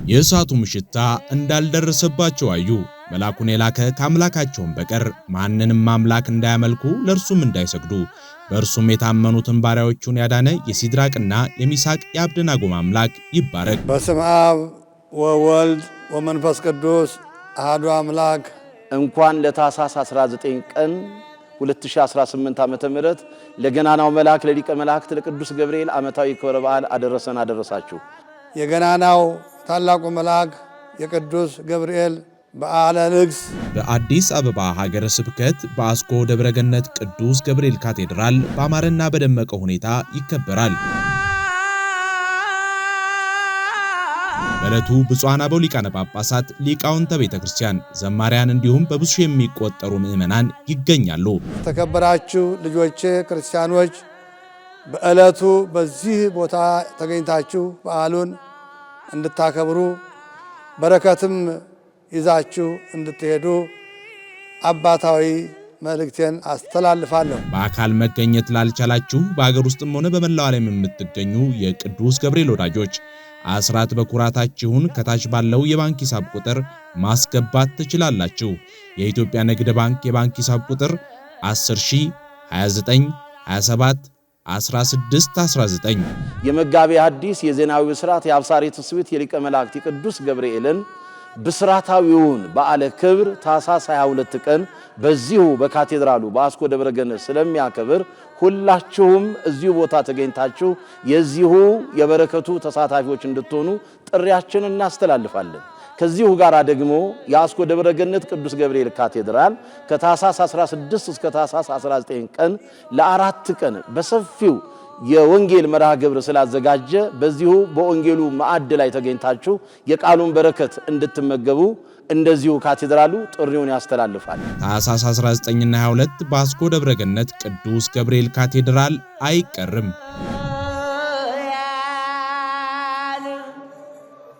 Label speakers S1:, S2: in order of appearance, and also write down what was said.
S1: የእሳቱም ሽታ እንዳልደረሰባቸው አዩ። መልአኩን የላከ ከአምላካቸውም በቀር ማንንም አምላክ እንዳያመልኩ ለእርሱም እንዳይሰግዱ በእርሱም የታመኑትን ባሪያዎቹን ያዳነ የሲድራቅና የሚሳቅ የአብደናጎም አምላክ ይባረክ።
S2: በስመ አብ ወወልድ ወመንፈስ ቅዱስ አሐዱ አምላክ።
S3: እንኳን ለታኅሳስ 19 ቀን 2018 ዓመተ ምህረት ለገናናው መልአክ ለሊቀ መላእክት ለቅዱስ ገብርኤል ዓመታዊ ክብረ በዓል አደረሰን አደረሳችሁ።
S2: የገናናው ታላቁ መልአክ የቅዱስ ገብርኤል በዓለ ንግሥ
S1: በአዲስ አበባ ሀገረ ስብከት በአስኮ ደብረገነት ቅዱስ ገብርኤል ካቴድራል በአማረና በደመቀ ሁኔታ ይከበራል። በዕለቱ ብፁዓን አበው ሊቃነ ጳጳሳት፣ ሊቃውንተ ቤተ ክርስቲያን፣ ዘማሪያን እንዲሁም በብዙ የሚቆጠሩ ምዕመናን ይገኛሉ።
S2: ተከበራችሁ ልጆቼ ክርስቲያኖች፣ በዕለቱ በዚህ ቦታ ተገኝታችሁ በዓሉን እንድታከብሩ በረከትም ይዛችሁ እንድትሄዱ አባታዊ መልእክቴን አስተላልፋለሁ።
S1: በአካል መገኘት ላልቻላችሁ በአገር ውስጥም ሆነ በመላው ዓለም የምትገኙ የቅዱስ ገብርኤል ወዳጆች አስራት በኩራታችሁን ከታች ባለው የባንክ ሂሳብ ቁጥር ማስገባት ትችላላችሁ። የኢትዮጵያ ንግድ ባንክ የባንክ ሂሳብ ቁጥር 10,029,27,16,19
S3: የመጋቤ ሐዲስ የዜናዊ ብስራት የአብሳሪ ትስብእት የሊቀ መላእክት የቅዱስ ገብርኤልን ብስራታዊውን በዓለ ክብር ታኅሳስ 22 ቀን በዚሁ በካቴድራሉ በአስኮ ደብረገነት ስለሚያከብር ሁላችሁም እዚሁ ቦታ ተገኝታችሁ የዚሁ የበረከቱ ተሳታፊዎች እንድትሆኑ ጥሪያችንን እናስተላልፋለን። ከዚሁ ጋር ደግሞ የአስኮ ደብረገነት ቅዱስ ገብርኤል ካቴድራል ከታኅሳስ 16 እስከ ታኅሳስ 19 ቀን ለ4 ቀን በሰፊው የወንጌል መርሃ ግብር ስላዘጋጀ በዚሁ በወንጌሉ ማዕድ ላይ ተገኝታችሁ የቃሉን በረከት እንድትመገቡ እንደዚሁ ካቴድራሉ ጥሪውን ያስተላልፋል።
S1: ታኅሳስ 19 እና 22 በአስኮ ደብረገነት ቅዱስ ገብርኤል ካቴድራል አይቀርም።